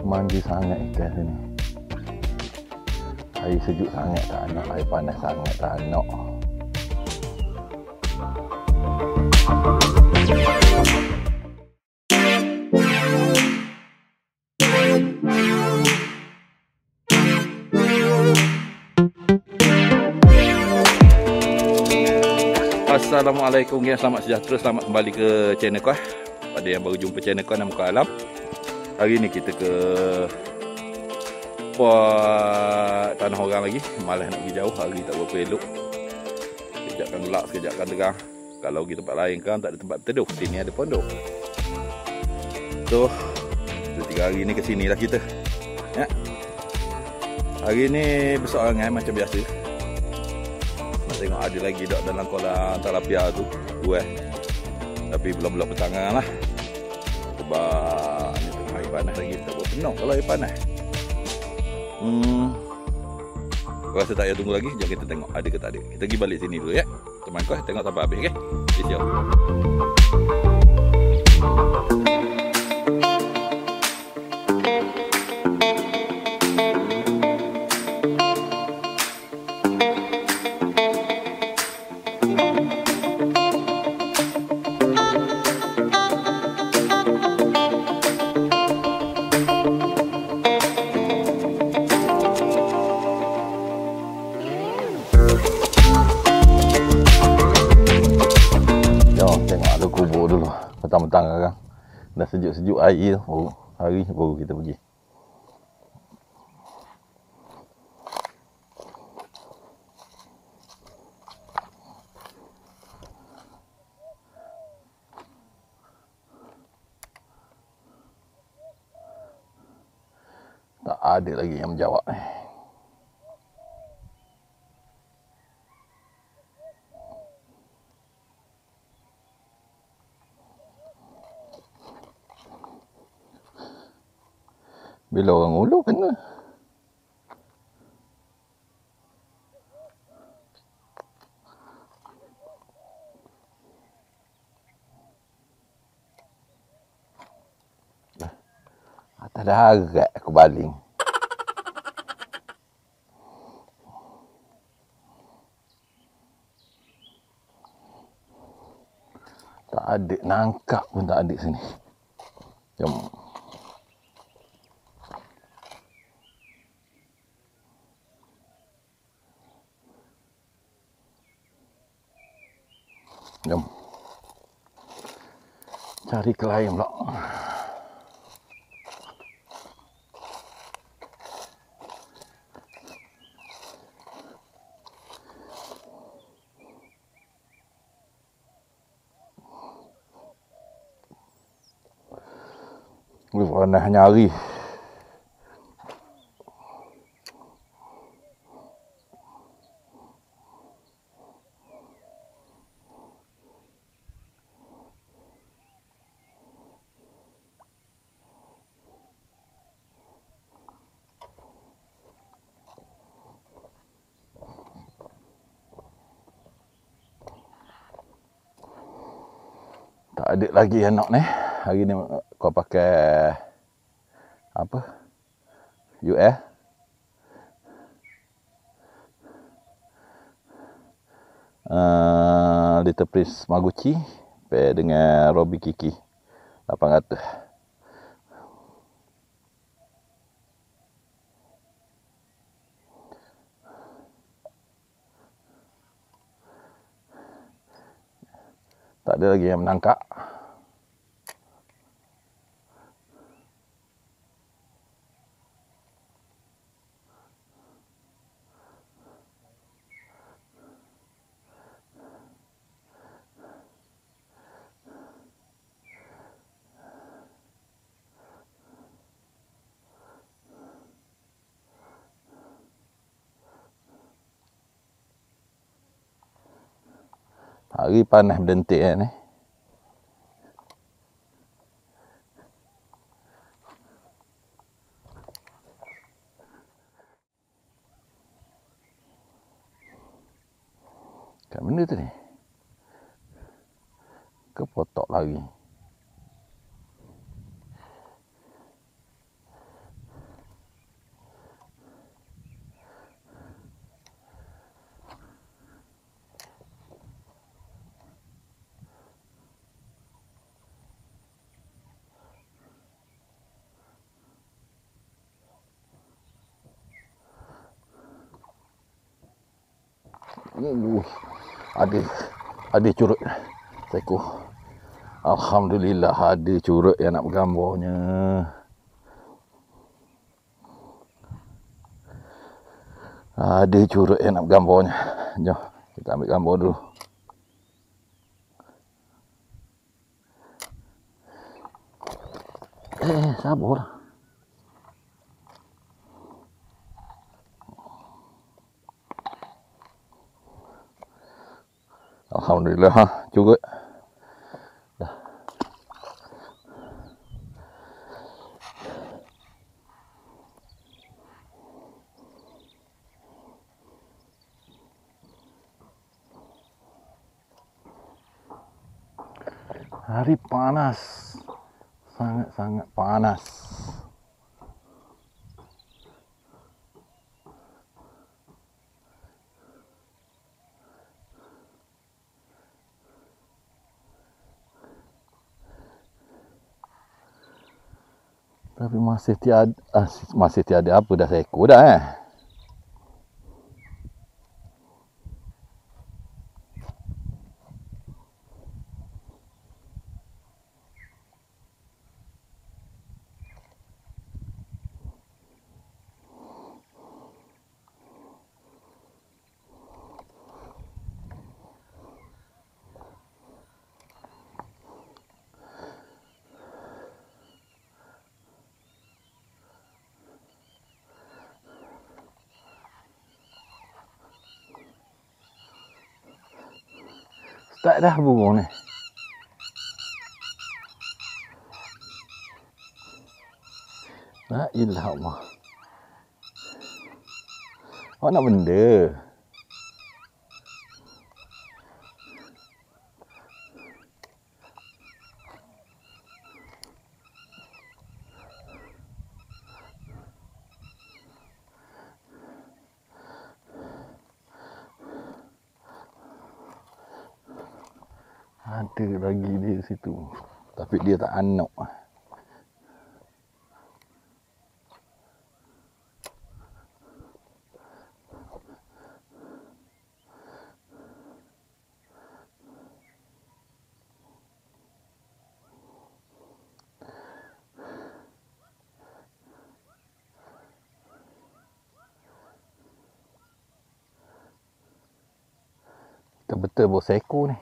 Manja sangat ikan sini. Air sejuk sangat tak nak, air panas sangat tak nak. Assalamualaikum guys, selamat sejahtera, selamat kembali ke channel Kau. Pada yang baru jumpa channel Kau, nama Kau Alam. Hari ni kita ke buat tanah orang lagi. Malas nak pergi jauh, hari tak berapa elok. Sekejap kan gelap, sekejap kan terang. Kalau pergi tempat lain kan tak ada tempat teduh, sini ada pondok. So 3 hari ni ke sini lah kita ya. Hari ni bersorangan macam biasa. Nak tengok ada lagi dok dalam kolam tilapia tu buah. Tapi belum petangan lah. Sebab ni tengah air panas lagi, tak buat penuh kalau air panas. Aku rasa tak payah tunggu lagi, jom kita tengok ada ke tak ada. Kita pergi balik sini dulu ya. Teman kau tengok sampai habis okey. Siap. Petang-petang sekarang dah sejuk-sejuk air tu. Hari baru kita pergi. Tak ada lagi yang menjawab. Bila orang ulu kena. Atas dah harap aku baling. Tak ada nangkap pun tak ada sini. Jom. Jom. Cari ke lain pula. Panas nyari. Tak ada lagi anak ni. Hari ni kau pakai apa? UL. Little Prince Maguchi pair dengan Robi Kiki 800. Tak ada lagi yang menangkap. Hari panas berdentik ni. Kat mana tu ni? Ke potok lagi. Ada curut seko. Alhamdulillah ada curut yang nak bergambarnya. Ada curut yang nak bergambarnya. Jom kita ambil gambar dulu. Sabarlah. Alhamdulillah curut. Dah. Hari panas. Sangat-sangat panas. Tapi masih tiada apa dah seekor dah Start dah burung ni. La ilaha Allah. Awak nak benda? Ada lagi di situ. Tapi dia tak anak. Betul-betul bawa seekor ni.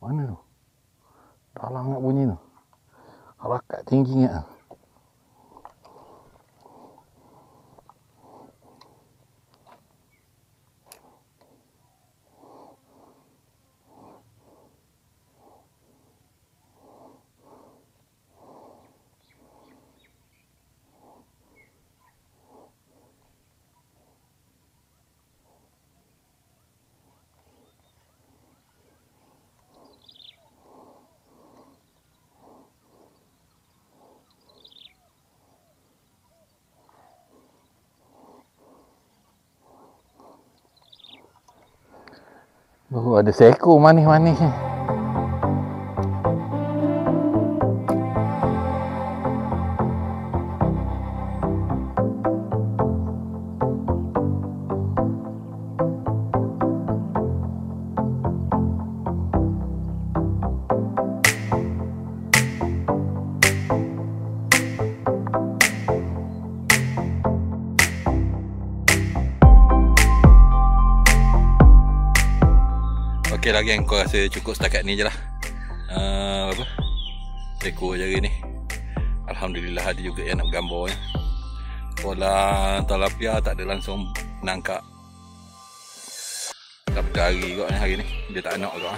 Mana tu? Dalam nak bunyi tu. Harakat tinggi kan. Oh, ada seekor manis-manis ni. Okey lah geng, kau rasa cukup setakat ni je lah. Apa? Ekor jari ni. Alhamdulillah ada juga yang nak bergambar ya. Pola tilapia tak ada langsung nangkap. Dah berhari kot ni hari ni. Dia tak nak kot.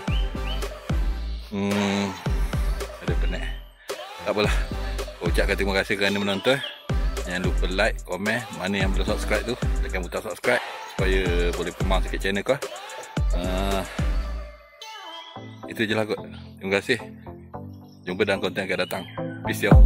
Ada penat. Tak apalah. Ucapkan terima kasih kerana menonton. Jangan lupa like, komen. Mana yang belum subscribe tu, tekan butang subscribe supaya boleh pemang sikit channel kau. Itu je lah kot. Terima kasih. Jumpa dalam konten akan datang. Peace y'all.